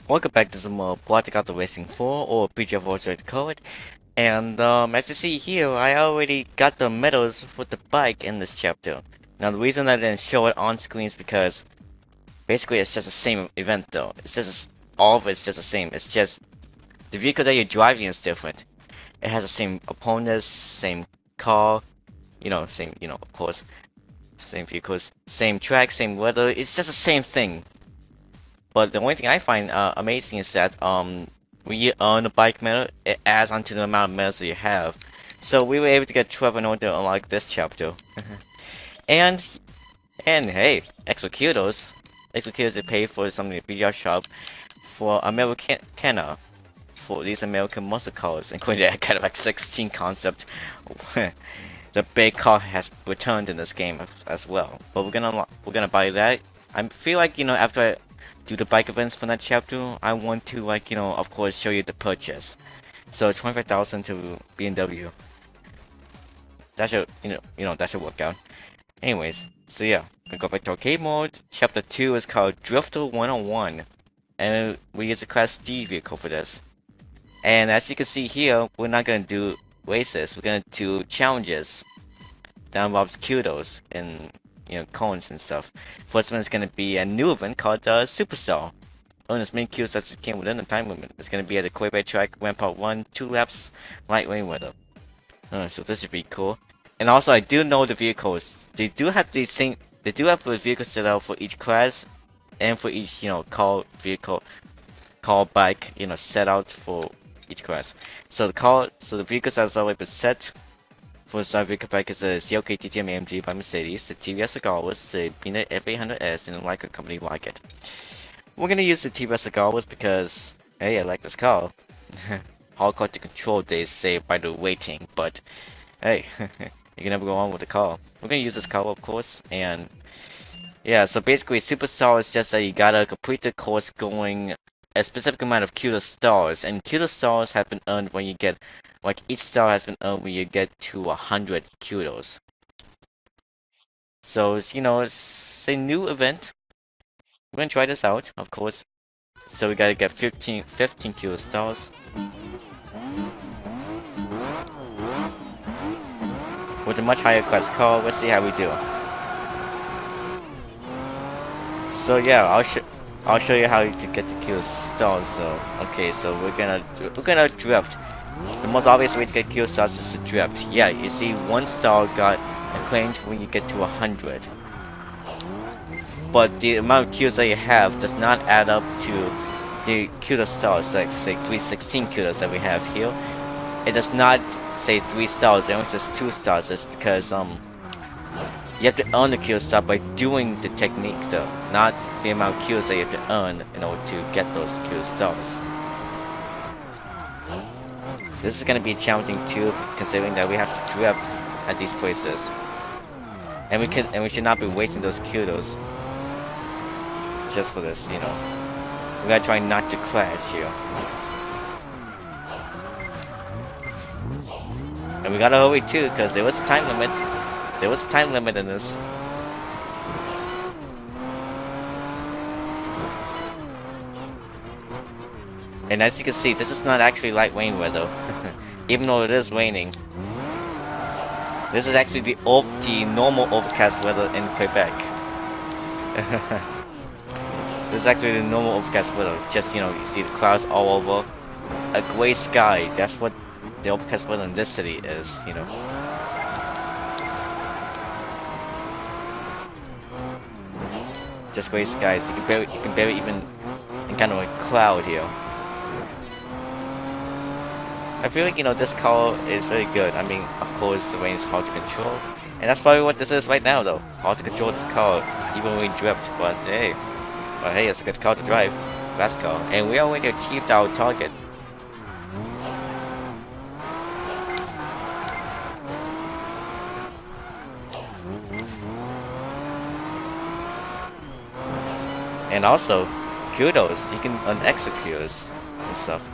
Welcome back to some more Blotting Out the Racing 4, or BGF also to call it. And as you see here, I already got the medals with the bike in this chapter. Now the reason I didn't show it on screen is because basically it's just the same event though. It's just all of it's just the same. It's just the vehicle that you're driving is different. It has the same opponents, same car, same, of course, same vehicles, same track, same weather. It's just the same thing. But the only thing I find amazing is that when you earn a bike medal, it adds onto the amount of medals that you have. So we were able to get 12 in order to unlock this chapter. and and hey, extra kudos. Extra kudos to pay for something at the BGR shop for Americana for these American muscle cars, including that kind of like 16 concept. The big car has returned in this game as well. But we're gonna buy that. I feel like after I do the bike events for that chapter, I want to of course show you the purchase. So 25,000 to BMW. That should that should work out. Anyways, so yeah, gonna go back to arcade mode. Chapter 2 is called Drifto 101, and we use a Class D vehicle for this. And as you can see here, we're not gonna do races. We're gonna do challenges that involves kudos and cones and stuff. First one is gonna be a new event called Superstar. Earn as many kudos as it can within the time limit. It's gonna be at the Quebec track, Rampart 1, 2 laps, light rain weather. So this should be cool. And also, I do know the vehicles. They do have the same. They do have the vehicles set out for each class, and for each car vehicle, car bike set out for each class. So the vehicles that's already been set for the star vehicle bike is a CLK TTM AMG by Mercedes, the TVS Agawas, the Peanut F800S, and like a company like it. We're gonna use the TVS Agawas because hey, I like this car. Hardcore to control, they say by the rating, but hey, you can never go wrong with the car. We're gonna use this car, of course, and yeah. So basically, Superstar is just that you gotta complete the course going a specific amount of kudos stars, and kudos stars have been earned when you get, like each star has been earned when you get to 100 kudos. So it's a new event. We're gonna try this out, of course. So we gotta get 15 kudos stars. With a much higher class car, let's see how we do. So yeah, I'll show you how to get the kudos stars. So okay, so we're gonna drift. The most obvious way to get kudos stars is to drift. Yeah, you see, one star got acclaimed when you get to 100. But the amount of kudos that you have does not add up to the kudos stars, like say 316 kudos that we have here. It does not say 3 stars, it only says 2 stars. That's because you have to earn the kudos star by doing the technique though, not the amount of kudos that you have to earn in order to get those kudos stars. This is gonna be challenging too, considering that we have to drift at these places. And we should not be wasting those kudos just for this, We gotta try not to crash here. And we gotta hurry too, because there was a time limit. There was a time limit in this. And as you can see, this is not actually light rain weather, even though it is raining. This is actually the normal overcast weather in Quebec. This is actually the normal overcast weather. Just you see the clouds all over, a gray sky. That's what the overcast weather in this city is. Just gray skies. You can barely even encounter a cloud here. I feel like this car is very good. I mean, of course, the rain is hard to control, and that's probably what this is right now, though. Hard to control this car, even when we drift. But hey, it's a good car to drive, fast car, and we already achieved our target. And also, kudos. You can earn extra kudos and stuff.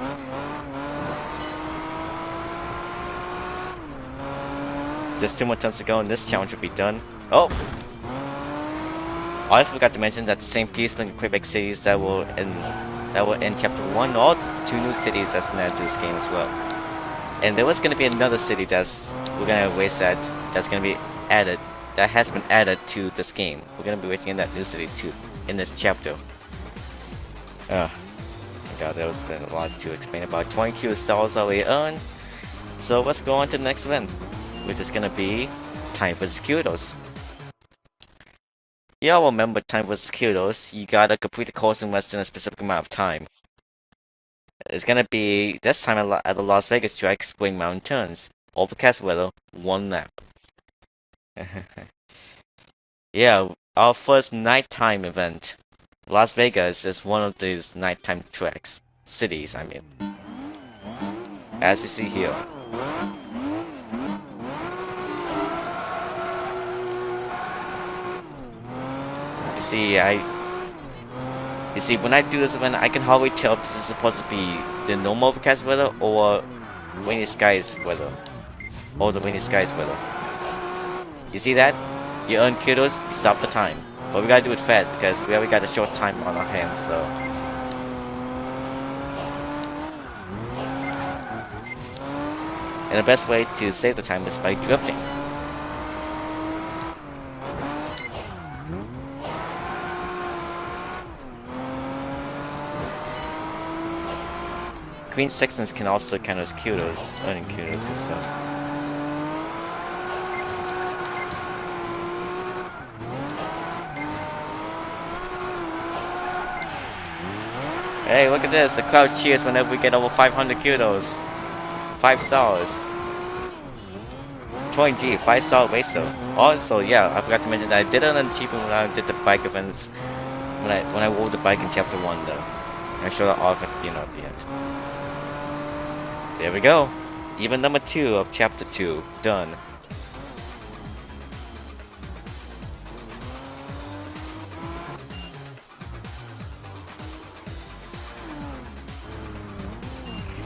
Just 2 more turns to go and this challenge will be done. Oh! I also forgot to mention that the same piece in Quebec cities that were in that were in Chapter 1, or 2 new cities that's been added to this game as well. And there was gonna be another city we're gonna race that's gonna be added, that has been added to this game. We're gonna be racing in that new city too, in this chapter. Oh my god, there was been a lot to explain about. 20 stars already earned. So let's go on to the next event, which is gonna be Time for Kudos. Y'all remember Time for Kudos, you gotta complete the course in less than a specific amount of time. It's gonna be, this time at the Las Vegas track, Spring Mountain Turns. Overcast weather, 1 lap. Yeah, our first nighttime event. Las Vegas is one of these nighttime tracks. Cities, I mean. As you see here. You see, when I do this event, I can hardly tell if this is supposed to be the normal overcast weather or rainy skies weather. Or the rainy skies weather. You see that? You earn kudos, you stop the time. But we gotta do it fast because we already got a short time on our hands, so. And the best way to save the time is by drifting. Green sections can also count as kudos, earning kudos and stuff. Hey, look at this, the crowd cheers whenever we get over 500 kudos. 5 stars. 20G, 5-star racer. Also, yeah, I forgot to mention that I did an achievement when I did the bike events. When I rode the bike in Chapter 1 though. And I showed that off at the end. There we go. Even number 2 of Chapter 2. Done.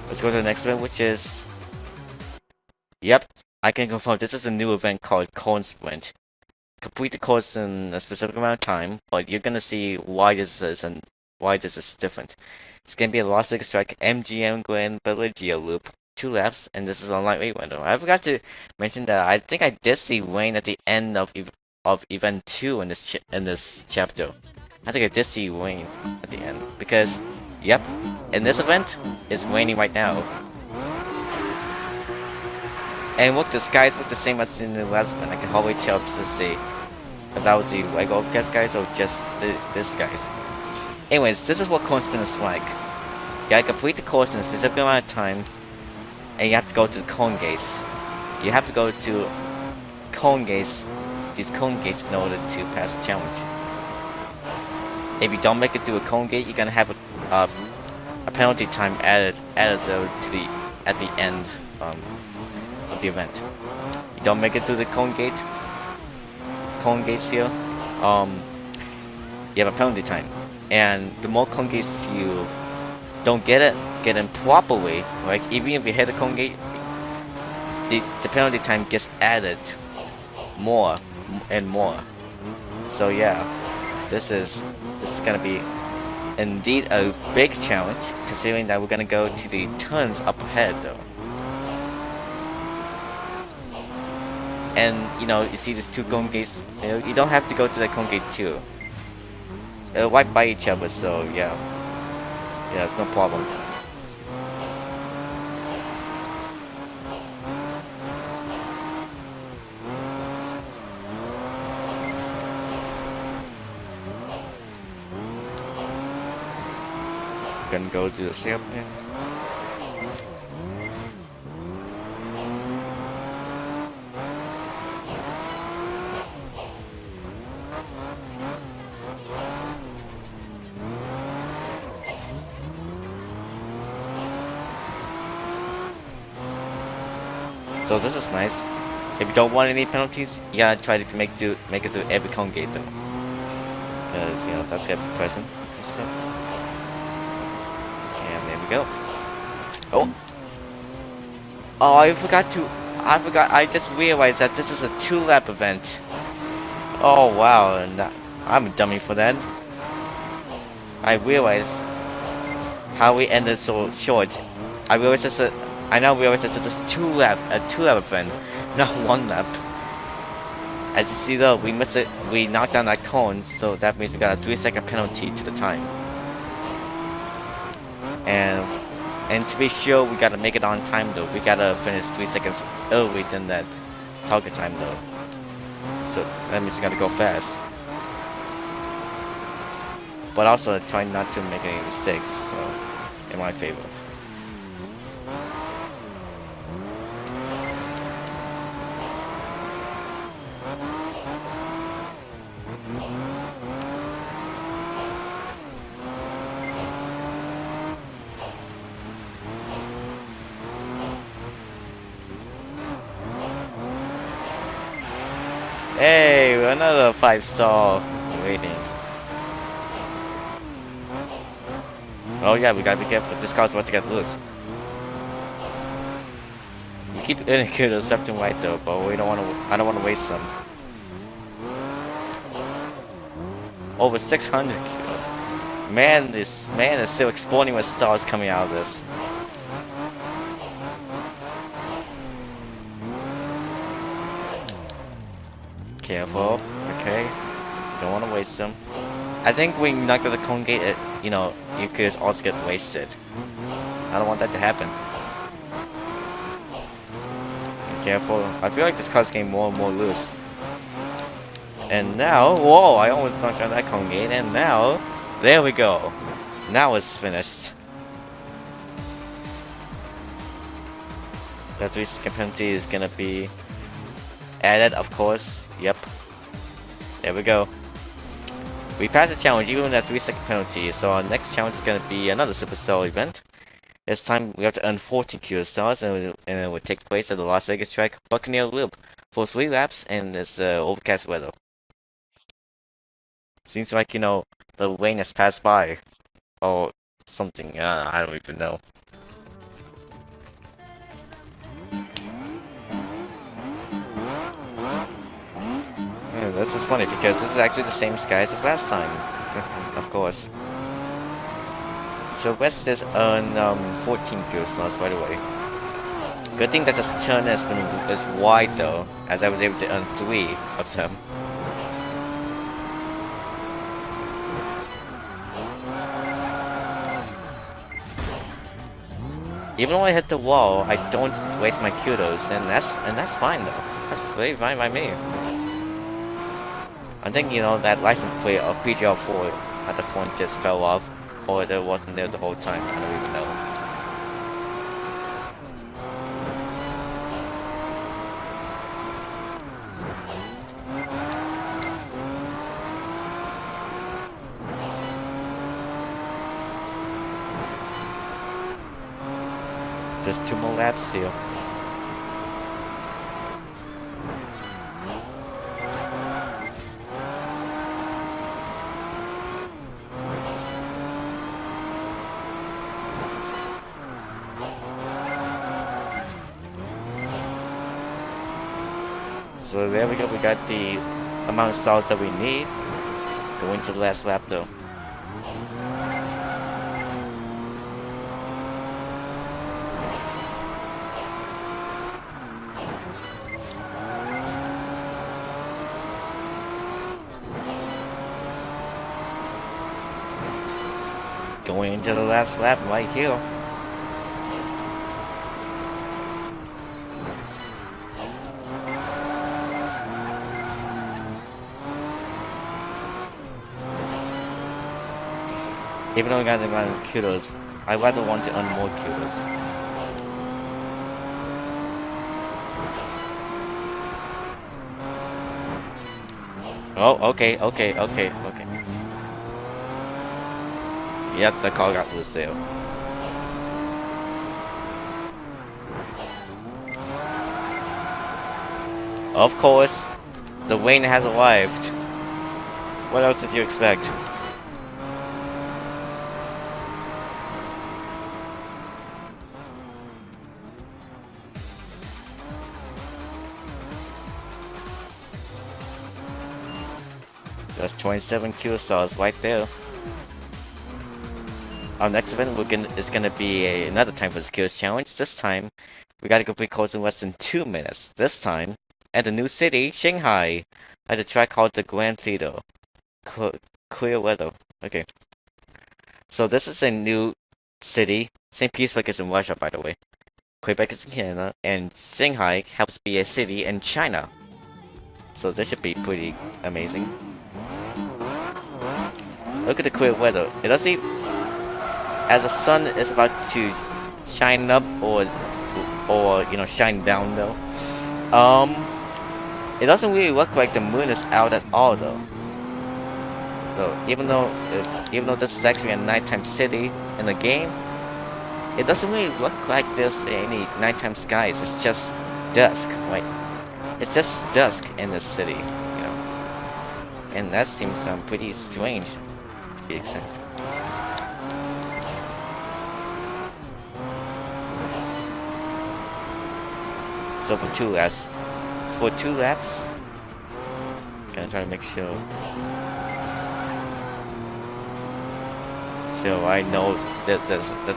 Let's go to the next event, which is... Yep, I can confirm this is a new event called Cone Sprint. Complete the course in a specific amount of time, but you're gonna see why this is and why this is different. It's gonna be a Las Vegas track MGM Grand Bellagio loop, 2 laps, and this is on lightweight window. I forgot to mention that I think I did see rain at the end of event 2 in this chapter. I think I did see rain at the end because, yep, in this event it's raining right now. And look, the skies look the same as in the last event. I can hardly tell if that was the regular overcast skies or just this skies. Anyways, this is what Cone Sprint is like. You gotta complete the course in a specific amount of time, and you have to go to the cone gates. You have to go to these cone gates in order to pass the challenge. If you don't make it through a cone gate, you're gonna have a penalty time added at the end of the event. You don't make it through the cone gates here, you have a penalty time. And the more cone gates you don't get in properly, like even if you hit the cone gate, the penalty time gets added more and more. So yeah, this is gonna be indeed a big challenge, considering that we're gonna go to the turns up ahead though. And you know, you see these 2 cone gates, you don't have to go to the cone gate too. They're right by each other, so yeah, it's no problem. Gonna go to the ship. So this is nice. If you don't want any penalties, you gotta try to make it through every cone gate though, because you know that's a present and stuff. And there we go. Oh, I just realized that this is a 2-lap event. Oh wow, and I'm a dummy for that. I realized how we ended so short. I realized it's I now realize that this is a 2 lap event, not 1 lap. As you see though, we missed it. We knocked down that cone, so that means we got a 3-second penalty to the time. And to be sure, we gotta make it on time though. We gotta finish 3 seconds early than that target time though. So that means we gotta go fast. But also try not to make any mistakes, so in my favor. Hey, another 5-star rating. Oh yeah, we gotta be careful. This car's about to get loose. We keep hitting kudos left and right though, but we don't want to. I don't want to waste them. Over 600 kudos. Man, this man is still exploding with stars coming out of this. Careful, okay. Don't want to waste them. I think we knocked out the cone gate. You know, you could also get wasted. I don't want that to happen. Careful. I feel like this car's getting more and more loose. And now, whoa, I almost knocked out that cone gate, and now, there we go. Now it's finished. That 3-second penalty is gonna be added, of course. Yep. There we go. We passed the challenge even with that 3-second penalty, so our next challenge is gonna be another Superstar event. This time we have to earn 14 Q stars, and it will take place at the Las Vegas track Buccaneer Loop for 3 laps in this overcast weather. Seems like, you know, the rain has passed by. Or something, I don't even know. Yeah, this is funny because this is actually the same skies as last time. Of course. So West is on 14 Q stars, by the way. Good thing that this turn is wide though, as I was able to earn 3 of them. Even though I hit the wall, I don't waste my kudos, and that's fine though. That's very fine by me. I think, you know, that license plate of PGR4 at the front just fell off, or it wasn't there the whole time. I don't even know. Just 2 more laps here. So there we go, we got the amount of stars that we need. Going to the last lap though. Going into the last lap right here. Even though I got the amount of kudos, I rather want to earn more kudos. Oh, okay. Yep, the car got loose there. Of course, the rain has arrived. What else did you expect? That's 27 Q stars right there. Our next event is gonna be another time for the skills challenge. This time, we gotta complete codes in less than 2 minutes. This time, at the new city, Shanghai, at a track called the Grand Theater. Clear weather. Okay. So this is a new city. St. Petersburg is in Russia, by the way. Quebec is in Canada, and Shanghai happens to be a city in China. So this should be pretty amazing. Look at the clear weather. It doesn't seem as the sun is about to shine up or shine down though. It doesn't really look like the moon is out at all though. So even though this is actually a nighttime city in the game, it doesn't really look like there's any nighttime skies. It's just dusk, right? It's just dusk in the city, and that seems pretty strange to be exact. So for two laps, gonna try to make sure. So I know that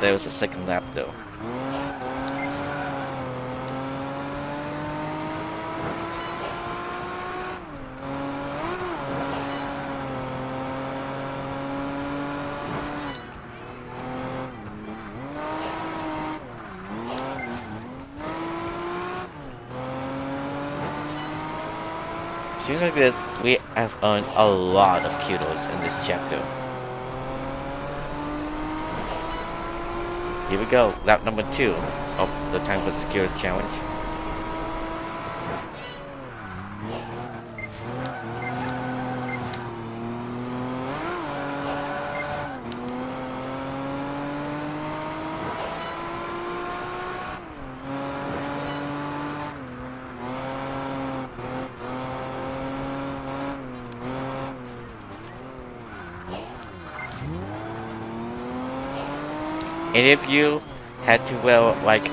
there was a second lap though. Seems like that we have earned a lot of kudos in this chapter. Here we go, lap number 2 of the Time for the Skills Challenge. And if you had to wear like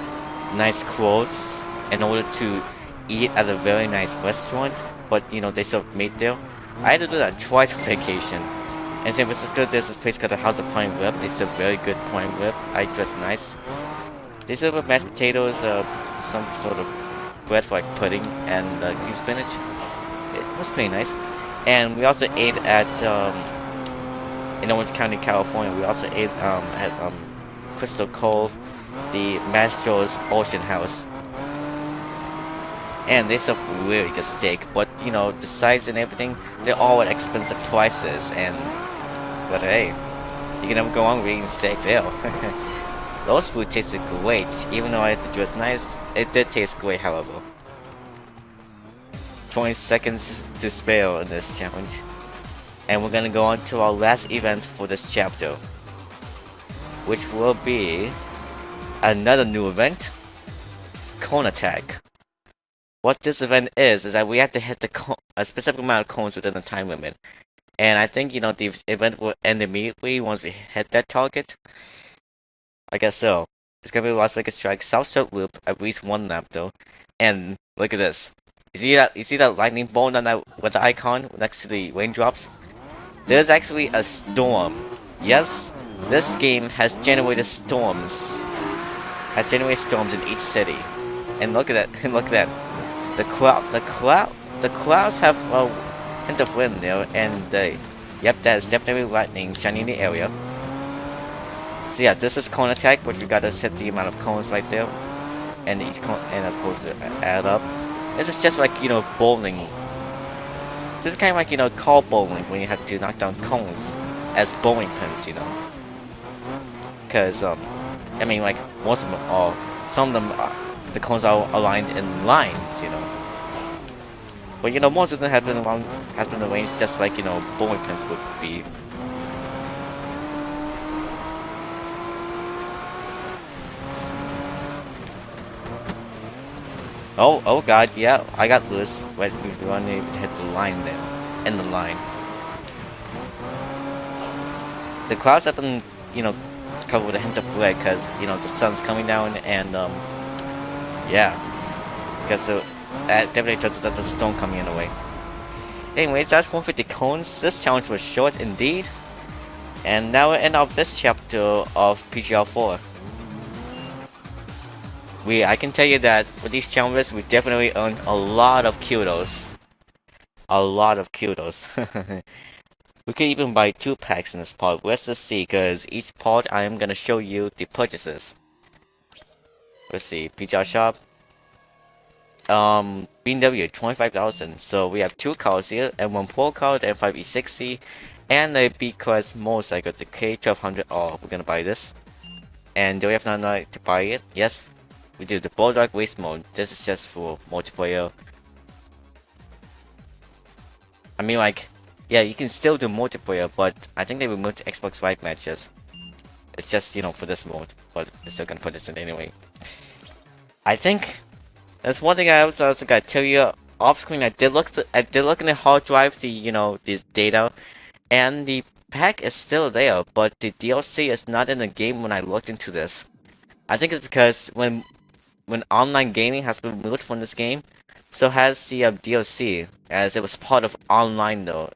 nice clothes in order to eat at a very nice restaurant, but they serve meat there, I had to do that twice for vacation. In San Francisco, there's this place called the House of Prime Rib. They serve very good prime rib. I dress nice. They serve with mashed potatoes, some sort of bread for like pudding, and green spinach. It was pretty nice. And we also ate at in Orange County, California. We also ate at Crystal Cove, the Mastro's Ocean House. And they serve really good steak, but the size and everything, they're all at expensive prices, but hey, you can never go wrong with eating steak there. Those food tasted great, even though I had to dress nice, it did taste great however. 20 seconds to spare in this challenge. And we're gonna go on to our last event for this chapter, which will be another new event, Cone Attack. What this event is that we have to hit a specific amount of cones within the time limit. And I think, the event will end immediately once we hit that target. I guess so. It's gonna be Las Vegas Strike South Strip Loop, at least 1 lap though. And look at this. You see that lightning bolt on that with the icon next to the raindrops? There's actually a storm. Yes, this game has generated storms. In each city. And look at that, and look at that. The clouds have a hint of wind there, and yep, that is definitely lightning shining in the area. So yeah, this is Cone Attack, but you gotta set the amount of cones right there, and each cone, and of course add up. This is just like bowling. This is kind of like call bowling when you have to knock down cones as bowling pins, Because I mean, like most of them are, some of them the cones are aligned in lines, But most of them have been arranged just like bowling pins would be. Oh god, yeah, I got loose. Right, we weren't able to hit the line there. In the line. The clouds have been, covered with a hint of red because, the sun's coming down and, yeah. Because definitely tells us that there's a storm coming in the way. Anyways, that's 150 cones. This challenge was short indeed. And now we end of this chapter of PGR4. I can tell you that with these challenges, we definitely earned a lot of kudos. A lot of kudos. We could even buy 2 packs in this part. Let's just see, because each part I am gonna show you the purchases. Let's see, PGR shop. BMW 25,000. So we have 2 cars here, and 1 Pro card and 5 E60, and a B-Class motorcycle, the K1200. Oh, we're gonna buy this. And do we have enough to buy it? Yes, we do. The Bulldog Race Mode. This is just for multiplayer. I mean, like, yeah, you can still do multiplayer, but I think they removed Xbox Live matches. It's just, you know, for this mode, but we're still gonna put this in anyway. I think there's one thing I also gotta tell you off screen. I did look in the hard drive, the data, and the pack is still there, but the DLC is not in the game when I looked into this. I think it's because when online gaming has been removed from this game, so has the DLC, as it was part of online though,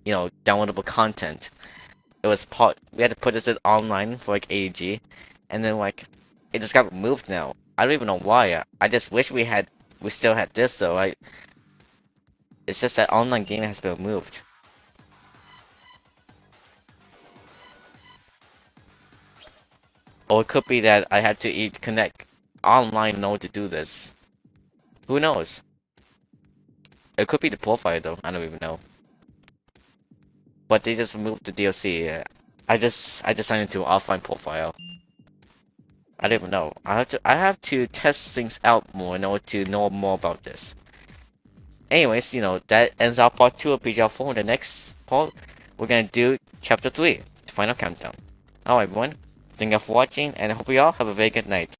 downloadable content. We had to put this in online for like AEG, and then like it just got removed now. I don't even know why. I just wish we still had this though. It's just that online gaming has been removed. Or it could be that I had to connect online node to do this. Who knows? It could be the profile though. I don't even know. But they just removed the DLC. I just signed into an offline profile. I don't even know. I have to test things out more in order to know more about this. Anyways, that ends our part 2 of PGR4. In the next part, we're gonna do chapter 3, the final countdown. Alright everyone, thank you for watching, and I hope you all have a very good night.